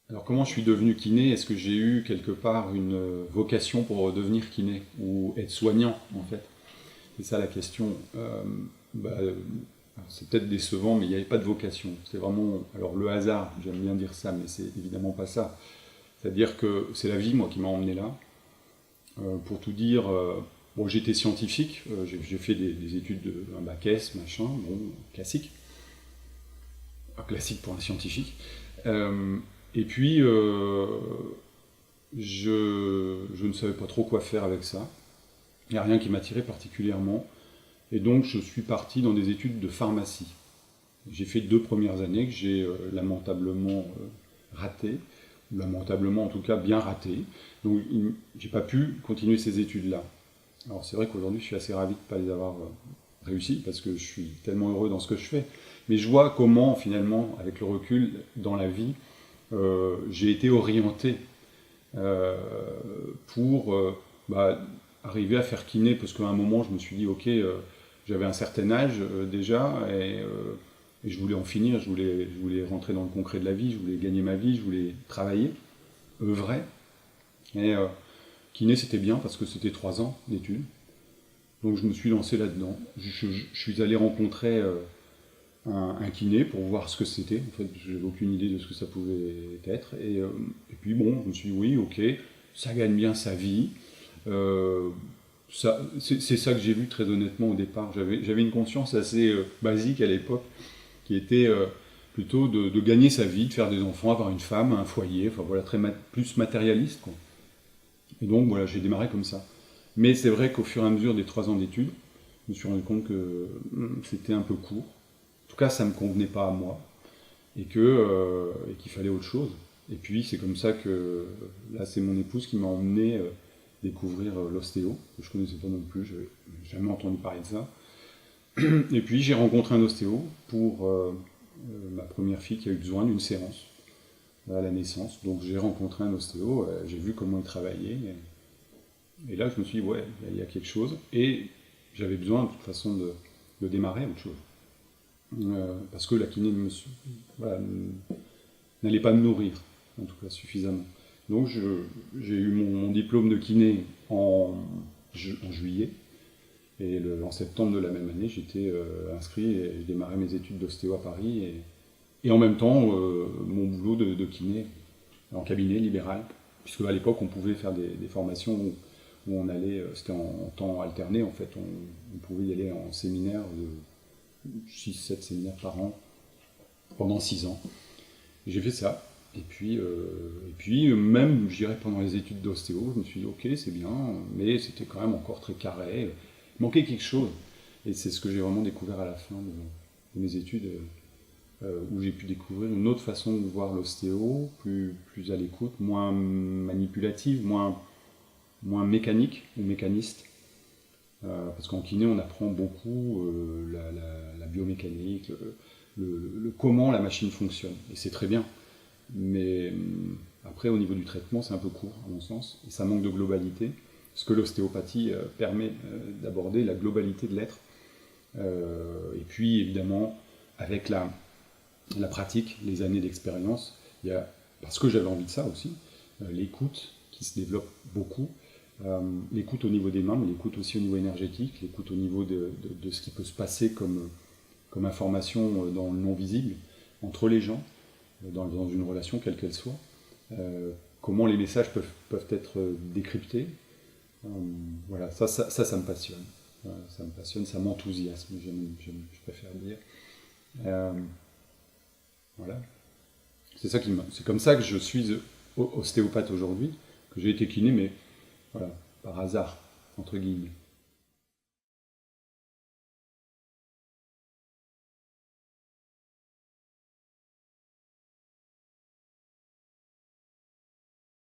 Alors comment je suis devenu kiné? Est-ce que j'ai eu quelque part une vocation pour devenir kiné ou être soignant en fait? C'est ça la question. Bah, alors, c'est peut-être décevant, mais il n'y avait pas de vocation. C'est vraiment, alors le hasard, j'aime bien dire ça, mais c'est évidemment pas ça. C'est-à-dire que c'est la vie, moi, qui m'a emmené là. Pour tout dire, bon, j'étais scientifique, j'ai fait des études de un bac S, machin, bon, classique. Pas classique pour un scientifique. Euh, et puis, je ne savais pas trop quoi faire avec ça. Il n'y a rien qui m'attirait particulièrement. Et donc, je suis parti dans des études de pharmacie. J'ai fait 2 premières années que j'ai lamentablement ratées, ou lamentablement en tout cas bien ratées. Donc, j'ai pas pu continuer ces études-là. Alors, c'est vrai qu'aujourd'hui, je suis assez ravi de ne pas les avoir réussies, parce que je suis tellement heureux dans ce que je fais. Mais je vois comment, finalement, avec le recul, dans la vie, j'ai été orienté euh, pour bah, arriver à faire kiné, parce qu'à un moment, je me suis dit, ok, j'avais un certain âge déjà, et je voulais en finir, je voulais rentrer dans le concret de la vie, je voulais gagner ma vie, je voulais travailler, œuvrer. Et kiné, c'était bien, parce que c'était 3 ans d'études. Donc je me suis lancé là-dedans. Je suis allé rencontrer un kiné pour voir ce que c'était. En fait, j'avais aucune idée de ce que ça pouvait être. Et puis bon, je me suis dit, oui, ok, ça gagne bien sa vie. Euh, c'est ça que j'ai vu très honnêtement au départ. J'avais une conscience assez basique à l'époque, qui était plutôt de gagner sa vie, de faire des enfants, avoir une femme, un foyer, enfin voilà, plus matérialiste, quoi. Et donc voilà, j'ai démarré comme ça. Mais c'est vrai qu'au fur et à mesure des 3 ans d'études, je me suis rendu compte que c'était un peu court. En tout cas, ça ne me convenait pas à moi et qu'il fallait autre chose. Et puis c'est comme ça que là, c'est mon épouse qui m'a emmené découvrir l'ostéo, que je ne connaissais pas non plus, je n'avais jamais entendu parler de ça. Et puis j'ai rencontré un ostéo pour ma première fille qui a eu besoin d'une séance à la naissance. Donc j'ai rencontré un ostéo, j'ai vu comment il travaillait. Et là, je me suis dit, ouais, il y a quelque chose. Et j'avais besoin, de toute façon, de démarrer autre chose. Parce que la kiné voilà, n'allait pas me nourrir, en tout cas suffisamment. Donc j'ai eu mon diplôme de kiné en juillet. Et en septembre de la même année, j'étais inscrit et j'ai démarré mes études d'ostéo à Paris. Et en même temps, mon boulot de kiné en cabinet libéral. Puisque à l'époque, on pouvait faire des formations où on allait, c'était en temps alterné en fait, on pouvait y aller en séminaire de 6, 7 séminaires par an pendant 6 ans. J'ai fait ça. Et puis même, je dirais, pendant les études d'ostéo, je me suis dit, ok, c'est bien, mais c'était quand même encore très carré. Il manquait quelque chose. Et c'est ce que j'ai vraiment découvert à la fin de mes études, où j'ai pu découvrir une autre façon de voir l'ostéo, plus à l'écoute, moins manipulative, moins mécanique ou mécaniste. Parce qu'en kiné, on apprend beaucoup la biomécanique, le comment la machine fonctionne. Et c'est très bien. Mais après, au niveau du traitement, c'est un peu court, à mon sens. Et ça manque de globalité. Ce que l'ostéopathie permet d'aborder la globalité de l'être. Et puis, évidemment, avec la pratique, les années d'expérience, parce que j'avais envie de ça aussi, l'écoute qui se développe beaucoup. L'écoute au niveau des mains, mais l'écoute aussi au niveau énergétique, l'écoute au niveau de ce qui peut se passer comme information dans le non-visible, entre les gens, dans une relation quelle qu'elle soit. Comment les messages peuvent être décryptés. Voilà, ça me passionne. Ça me passionne, ça m'enthousiasme, je préfère dire. Euh, voilà. C'est comme ça que je suis ostéopathe aujourd'hui, que j'ai été kiné, mais voilà, par hasard, entre guillemets.